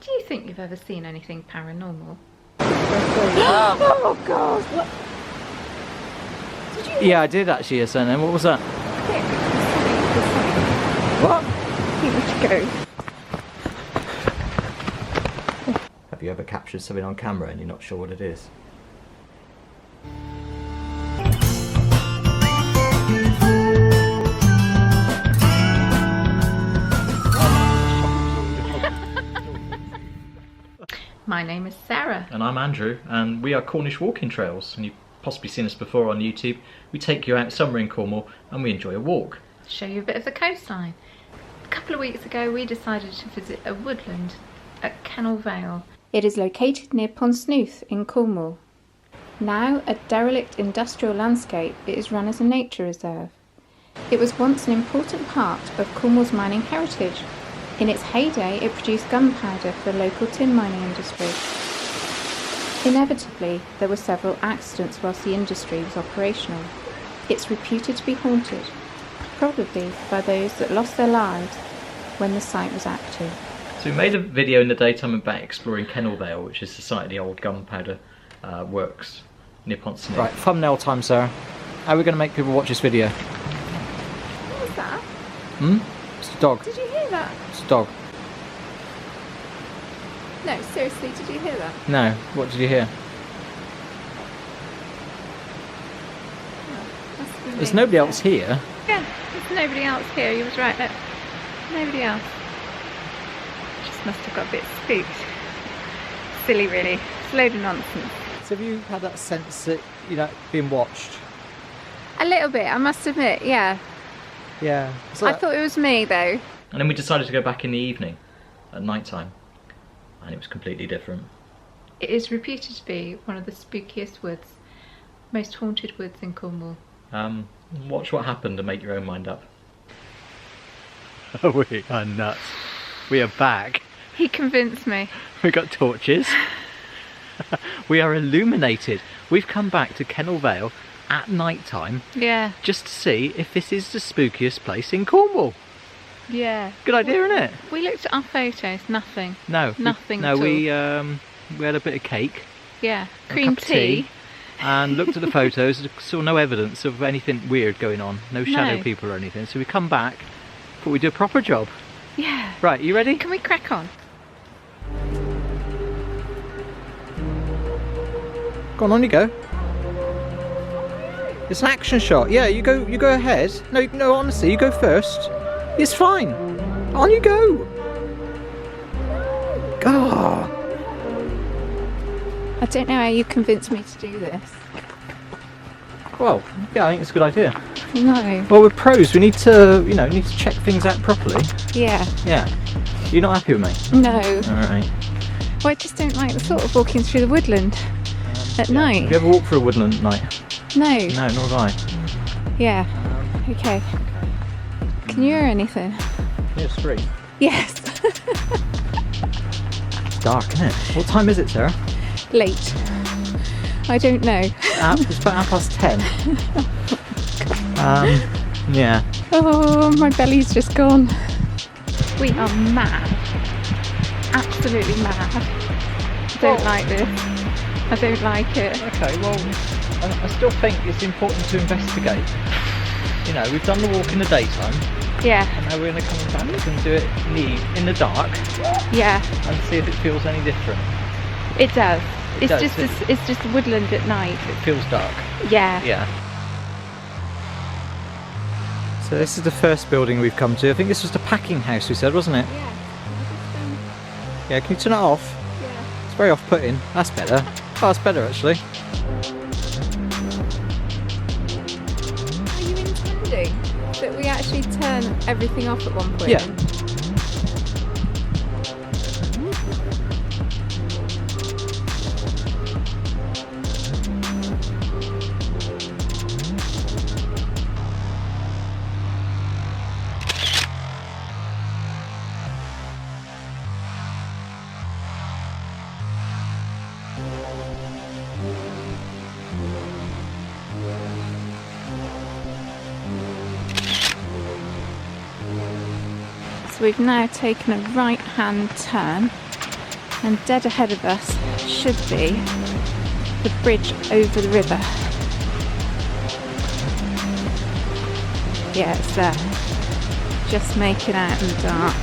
Do you think you've ever seen anything paranormal? Oh God! What? Did you? Yeah, I did actually hear something. What was that? What? Here we go. Have you ever captured something on camera and you're not sure what it is? My name is Sarah. And I'm Andrew, and we are Cornish Walking Trails, and you've possibly seen us before on YouTube. We take you out somewhere in Cornwall and we enjoy a walk. Show you a bit of the coastline. A couple of weeks ago we decided to visit a woodland at Kennall Vale. It is located near Ponsanooth in Cornwall. Now a derelict industrial landscape, it is run as a nature reserve. It was once an important part of Cornwall's mining heritage. In its heyday, it produced gunpowder for the local tin mining industry. Inevitably, there were several accidents whilst the industry was operational. It's reputed to be haunted, probably by those that lost their lives when the site was active. So we made a video in the daytime about exploring Kennall Vale, which is the site of the old gunpowder works near Ponsanooth. Right, thumbnail time, Sarah. How are we going to make people watch this video? What was that? It's a dog. Did you hear that? It's a dog. No, seriously, did you hear that? No, what did you hear? There's nobody else here. Yeah, there's nobody else here. You was right, look. Nobody else. Just must have got a bit spooked. Silly, really. It's a load of nonsense. So have you had that sense that you're not being watched? A little bit, I must admit, yeah. Yeah. I thought it was me, though. And then we decided to go back in the evening, at night time, and it was completely different. It is reputed to be one of the spookiest woods, most haunted woods in Cornwall. Watch what happened and make your own mind up. We are nuts. We are back. He convinced me. We got torches. We are illuminated. We've come back to Kennall Vale at night time. Yeah. Just to see if this is the spookiest place in Cornwall. Yeah. Good idea, isn't it? We looked at our photos, nothing. No. Nothing No, at all. we had a bit of cake. Yeah. A Cream cup of tea. And looked at the photos, saw no evidence of anything weird going on. No shadow people or anything. So we come back, thought we'd do a proper job. Yeah. Right, you ready? Can we crack on? Go on you go. It's an action shot. Yeah, you go ahead. No, honestly, you go first. It's fine. On you go. God. I don't know how you convinced me to do this. Well, yeah, I think it's a good idea. No. Well, we're pros. We need to, check things out properly. Yeah. Yeah. You're not happy with me? No. All right. Well, I just don't like the thought of walking through the woodland at night. Have you ever walked through a woodland at night? No. No, nor have I. Yeah. Okay. Can you hear anything? Yeah, it's free. Yes. It's dark, isn't it? What time is it, Sarah? Late. I don't know. It's about 10:30. Yeah. Oh, my belly's just gone. We are mad. Absolutely mad. I don't like this. I don't like it. Okay, well, I still think it's important to investigate. We've done the walk in the daytime, Yeah. and now we're going to come back and do it in the dark Yeah. and see if it feels any different. It does. It does, It's just woodland at night. It feels dark. Yeah. Yeah. So this is the first building we've come to. I think this was the packing house we said, wasn't it? Yeah. Yeah, can you turn it off? Yeah. It's very off-putting. That's better. Oh, that's better actually. Are you intending that we actually turn everything off at one point? Yeah. So we've now taken a right hand turn And dead ahead of us should be the bridge over the river. Yeah, it's there. Just make it out in the dark.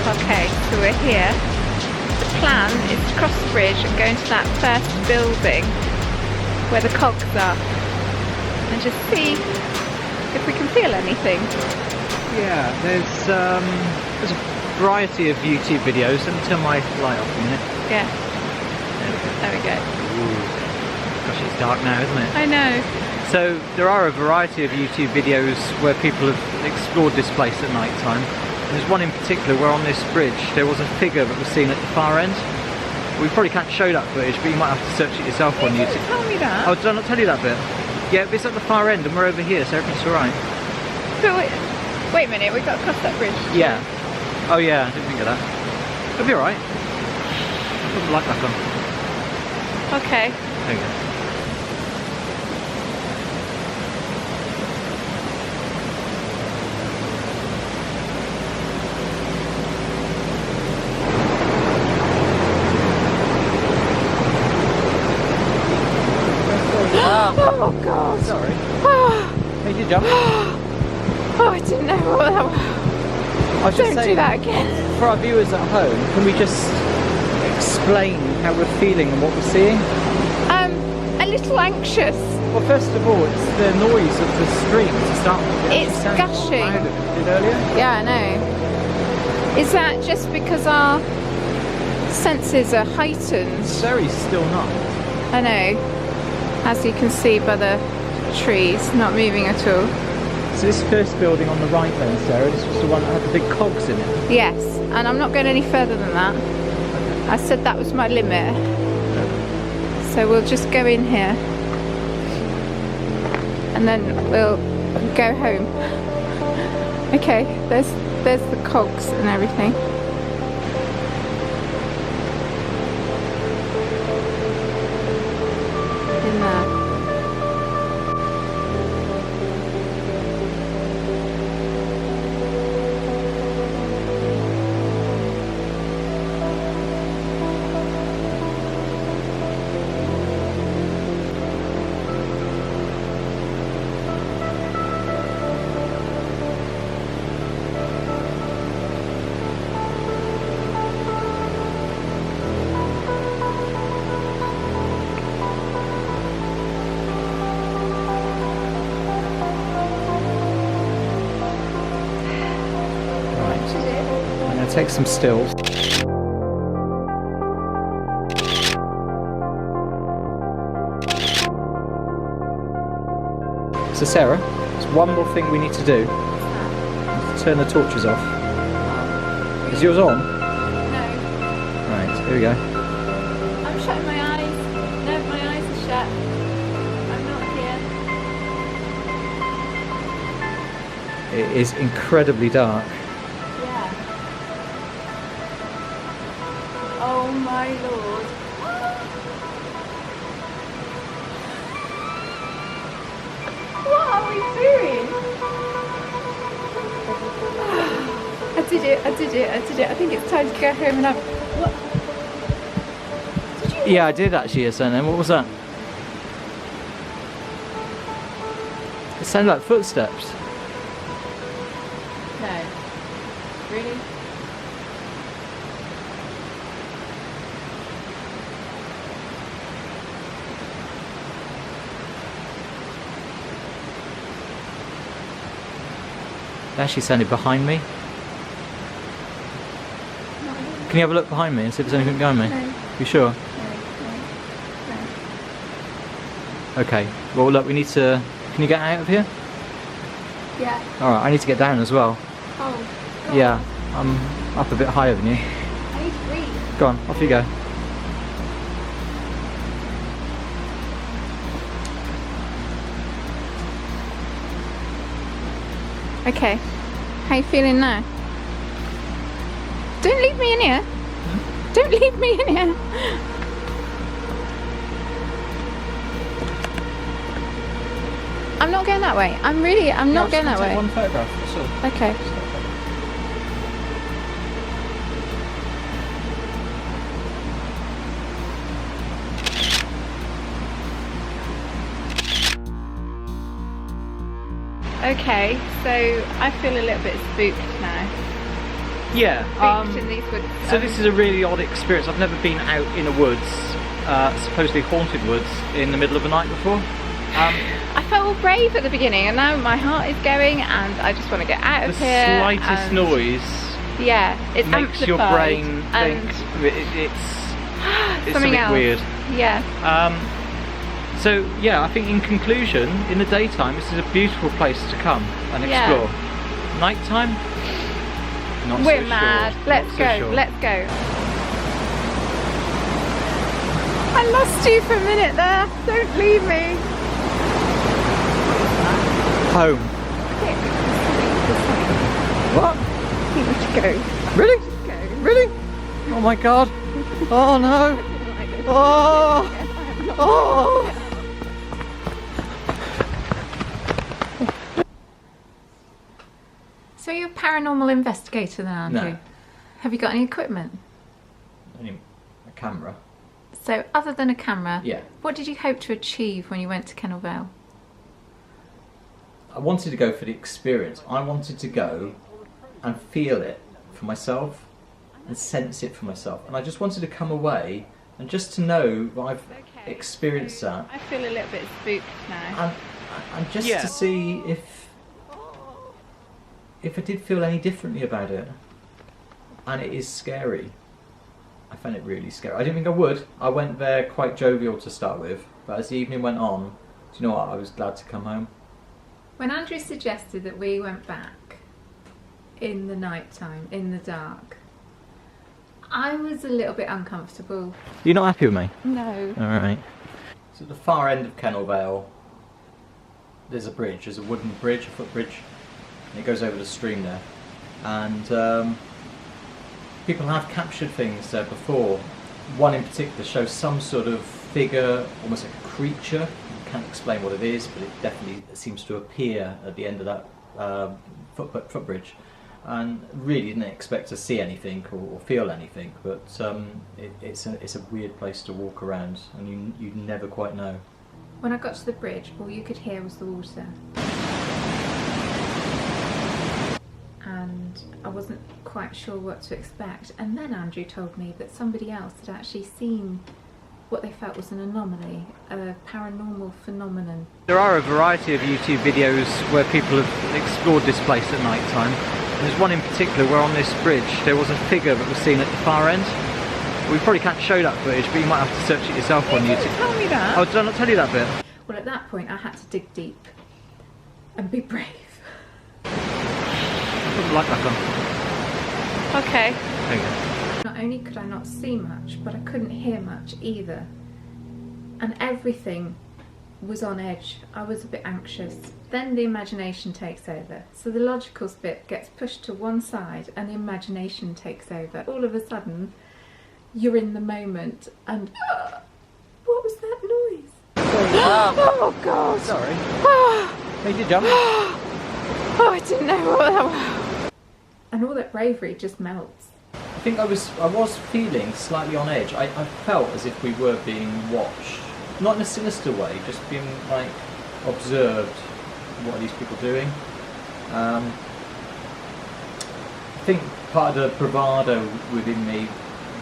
Okay, so we're here. The plan is to cross the bridge and go into that first building where the cogs are and just see if we can feel anything. Yeah, there's a variety of YouTube videos. Let me turn my light off a minute. Yeah. There we go. Ooh. Gosh, it's dark now, isn't it? I know. So there are a variety of YouTube videos where people have explored this place at night time. There's one in particular where on this bridge there was a figure that was seen at the far end. We probably can't show that footage, but you might have to search it yourself on You YouTube. didn't tell me that. Oh, did I not tell you that bit? Yeah, but it's at the far end and we're over here, so everything's alright. But wait a minute, we've got to cross that bridge. Yeah. Oh yeah, I didn't think of that. It'll be alright. Put the light back on. Okay. There you go. Oh God. Sorry. Oh, Made you jump? I didn't know what that was. I was just Don't do saying, that again. for our viewers at home, can we just explain how we're feeling and what we're seeing? A little anxious. Well, first of all, it's the noise of the stream to start with. It It's sounds gushing. louder than it did earlier. Yeah, I know. Is that just because our senses are heightened? It's very still not. I know. As you can see by the trees, not moving at all. So this first building on the right then, Sarah, this was the one that had the big cogs in it. Yes, and I'm not going any further than that. I said that was my limit. So we'll just go in here. And then we'll go home. Okay, there's the cogs and everything. In there. I'm going to take some stills. So Sarah, there's one more thing we need to do. Turn the torches off. Is yours on? No, Right, here we go. I'm shutting my eyes. No, my eyes are shut. I'm not here. It is incredibly dark. Yeah. Oh my lord. What are we doing? I did it. I think it's time to go home and have... What? Did you... Yeah, I did actually hear something. What was that? It sounded like footsteps. No. Really? It actually sounded behind me. Can you have a look behind me and see if there's anything behind me? No. You sure? No. Okay. Well, look, we need to... Can you get out of here? Yeah. Alright, I need to get down as well. Oh. God. Yeah, I'm up a bit higher than you. I need to breathe. Go on, off you go. Okay. How you feeling now? Don't leave me in here. Don't leave me in here. I'm not going that way. I'm not going that way. One photograph. That's all. Okay. Okay, so I feel a little bit spooked now. Yeah. Spooked in these woods. So this is a really odd experience. I've never been out in a woods, supposedly haunted woods, in the middle of the night before. I felt all brave at the beginning, and now my heart is going, and I just want to get out of here. The slightest noise, yeah, it's makes your brain think it's something a bit else. weird. Yeah. So yeah, I think in conclusion, in the daytime, this is a beautiful place to come and explore. Nighttime, not We're so mad. sure. Let's Not go. so sure. Let's go. I lost you for a minute there. Don't leave me. Home. What? I think we should go. Really? Go. Really? Oh my god. Oh no. Oh. Oh. So you're a paranormal investigator then, aren't No. you? Have you got any equipment? Only a camera. So other than a camera, Yeah. what did you hope to achieve when you went to Kennall Vale? I wanted to go for the experience. I wanted to go and feel it for myself and sense it for myself. And I just wanted to come away and just to know that I've experienced that. I feel a little bit spooked now. And just to see if I did feel any differently about it. And it is scary. I found it really scary. I didn't think I would. I went there quite jovial to start with, but as the evening went on, do you know what? I was glad to come home. When Andrew suggested that we went back in the night time, in the dark, I was a little bit uncomfortable. You're not happy with me? No. Alright. So at the far end of Kennall Vale, there's a bridge. There's a wooden bridge, a footbridge. And it goes over the stream there. And people have captured things there before. One in particular shows some sort of figure, almost like a creature. You can't explain what it is, but it definitely seems to appear at the end of that footbridge. And really didn't expect to see anything or feel anything, but it's a weird place to walk around, and you never quite know. When I got to the bridge, all you could hear was the water. And I wasn't quite sure what to expect. And then Andrew told me that somebody else had actually seen what they felt was an anomaly, a paranormal phenomenon. There are a variety of YouTube videos where people have explored this place at night time. There's one in particular where on this bridge there was a figure that was seen at the far end. We probably can't show that footage, but you might have to search it yourself on YouTube. Tell me that. Oh, did I not tell you that bit? Well, at that point I had to dig deep and be brave. Put the light back on. Okay. There you go. Not only could I not see much, but I couldn't hear much either. And everything was on edge. I was a bit anxious. Then the imagination takes over. So the logical bit gets pushed to one side and the imagination takes over. All of a sudden, you're in the moment and what was that noise? Oh God! Sorry. Made you jump. Oh, I didn't know what that was. And all that bravery just melts. I think I was feeling slightly on edge. I felt as if we were being watched. Not in a sinister way, just being like observed. What are these people doing? I think part of the bravado within me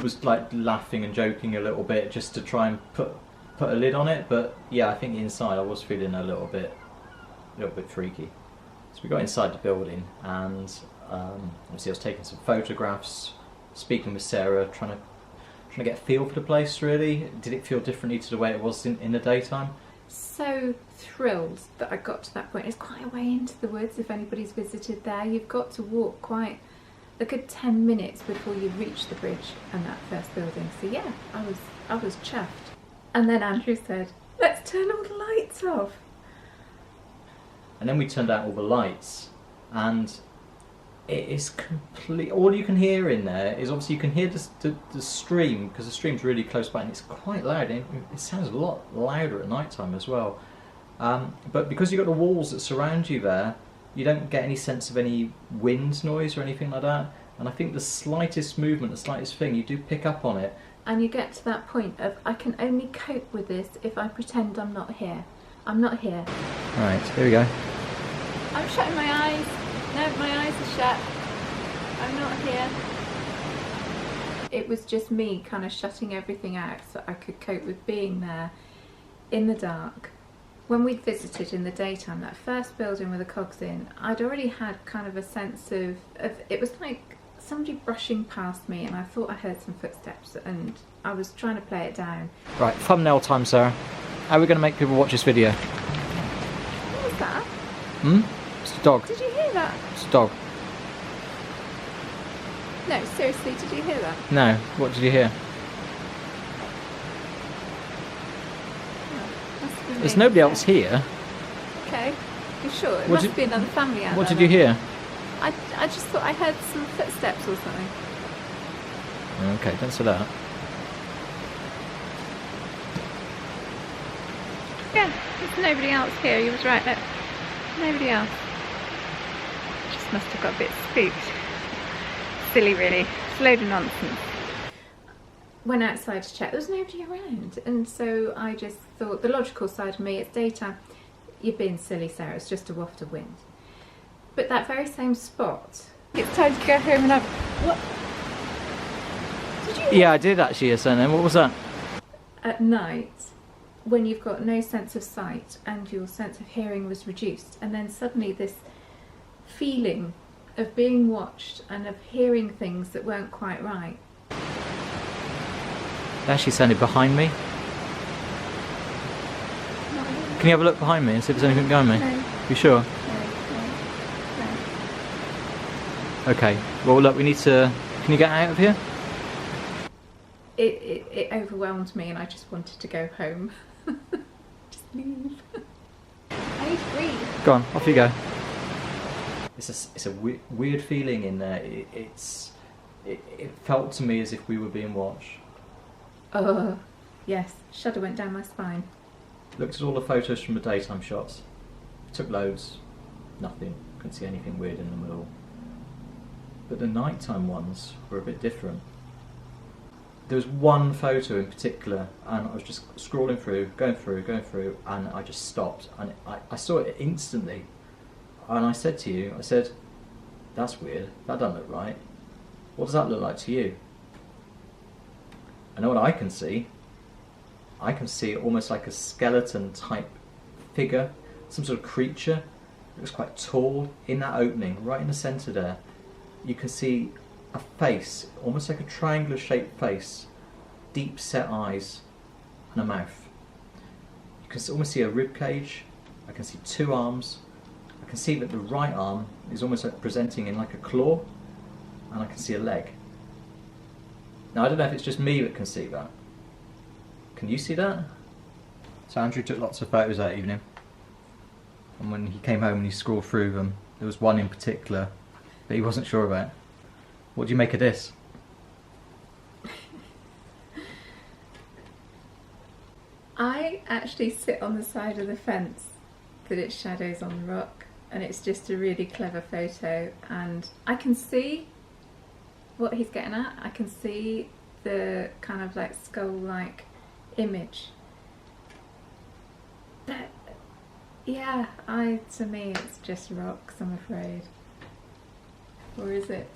was like laughing and joking a little bit just to try and put a lid on it. But yeah, I think inside I was feeling a little bit freaky. So we got inside the building and obviously I was taking some photographs, speaking with Sarah, trying to get a feel for the place really. Did it feel differently to the way it was in the daytime? So thrilled that I got to that point. It's quite a way into the woods if anybody's visited there. You've got to walk quite a good 10 minutes before you reach the bridge and that first building. So yeah, I was chuffed. And then Andrew said, let's turn all the lights off. And then we turned out all the lights and it is complete. All you can hear in there is obviously you can hear the stream because the stream's really close by and it's quite loud. It sounds a lot louder at night time as well. But because you've got the walls that surround you there, you don't get any sense of any wind noise or anything like that. And I think the slightest movement, the slightest thing, you do pick up on it. And you get to that point of, I can only cope with this if I pretend I'm not here. I'm not here. Right, here we go. I'm shutting my eyes. No, my eyes are shut. I'm not here. It was just me kind of shutting everything out so I could cope with being there in the dark. When we'd visited in the daytime, that first building with the cogs in, I'd already had kind of a sense of it was like somebody brushing past me, and I thought I heard some footsteps, and I was trying to play it down. Right, thumbnail time, Sarah. How are we going to make people watch this video? What was that? It's a dog. Did you hear that? It's a dog. No, seriously, did you hear that? No, what did you hear? Must have been There's me. nobody else here. Okay, you sure? It What must did- be another family out What there did you then. hear? I just thought I heard some footsteps or something. Okay, don't say that. Yeah, there's nobody else here. You was right. Look, nobody else. Just must have got a bit spooked. Silly, really. It's a load of nonsense. Went outside to check, there was nobody around, and so I just thought, the logical side of me, it's daytime. You're being silly, Sarah, it's just a waft of wind. But that very same spot, It's time to go home and have. what? Did you Yeah, I did actually hear something. What was that? at night, when you've got no sense of sight and your sense of hearing was reduced, and then suddenly this feeling of being watched and of hearing things that weren't quite right. It actually sounded behind me. Can you have a look behind me and see if there's anything behind me? No, You sure? no. Okay. Well, look, we need to... Can you get out of here? It overwhelmed me, and I just wanted to go home. Just leave. I need to breathe. Go on, off you go. It's a weird feeling in there. It felt to me as if we were being watched. Oh, yes. Shudder went down my spine. Looked at all the photos from the daytime shots. Took loads. Nothing. Couldn't see anything weird in them at all. But the nighttime ones were a bit different. There was one photo in particular, and I was just scrolling through, going through, and I just stopped. And I saw it instantly. And I said to you, that's weird. That doesn't look right. What does that look like to you? I know what I can see. I can see almost like a skeleton type figure, some sort of creature. It looks quite tall. In that opening, right in the centre there, you can see a face, almost like a triangular shaped face, deep set eyes and a mouth. You can almost see a rib cage. I can see two arms. I can see that the right arm is almost like presenting in like a claw, and I can see a leg. Now I don't know if it's just me that can see that. Can you see that? So Andrew took lots of photos that evening, and when he came home and he scrolled through them, there was one in particular that he wasn't sure about. What do you make of this? I actually sit on the side of the fence that it shadows on the rock, and it's just a really clever photo, and I can see what he's getting at. I can see the kind of like skull-like image. But yeah, to me it's just rocks, I'm afraid. Or is it?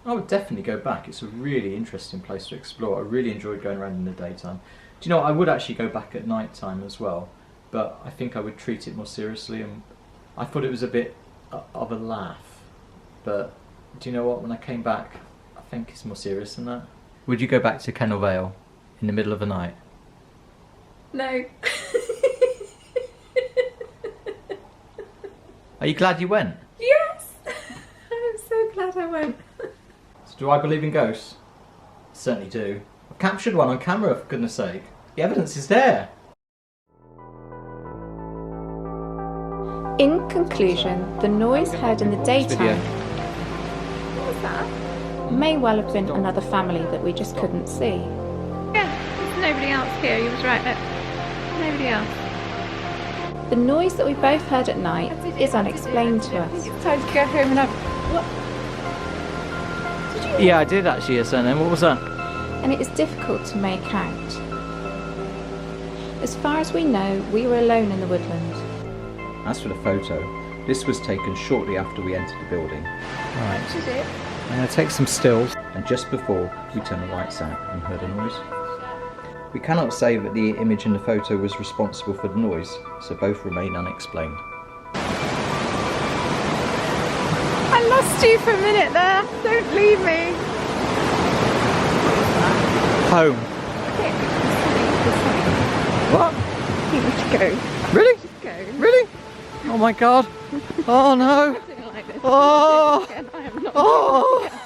I would definitely go back. It's a really interesting place to explore. I really enjoyed going around in the daytime. Do you know what? I would actually go back at night time as well, but I think I would treat it more seriously, and I thought it was a bit of a laugh, but do you know what? When I came back, I think it's more serious than that. Would you go back to Kennall Vale in the middle of the night? No. Are you glad you went? Yes! I'm so glad I went. So do I believe in ghosts? I certainly do. I've captured one on camera, for goodness sake. The evidence is there. In conclusion, the noise heard in the daytime What was that? May well have been another family that we just couldn't see. Yeah, there's nobody else here. You was right. Look, nobody else. The noise that we both heard at night is unexplained to us. It's time to go home and have... What? Yeah, I did actually hear something. What was that? And it is difficult to make out. As far as we know, we were alone in the woodland. As for the photo, this was taken shortly after we entered the building, Right. This is it. I'm going to take some stills. and just before we turned the lights out and heard a noise. We cannot say that the image in the photo was responsible for the noise, so both remain unexplained. I lost you for a minute there. Don't leave me. Home. Okay, What? I think we should go. Really? Just go. Really? Oh my god. Oh no. I don't like this. Oh. Again, I am not Oh.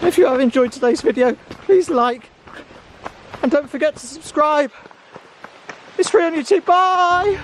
If you have enjoyed today's video, please like and don't forget to subscribe. It's free on YouTube. Bye.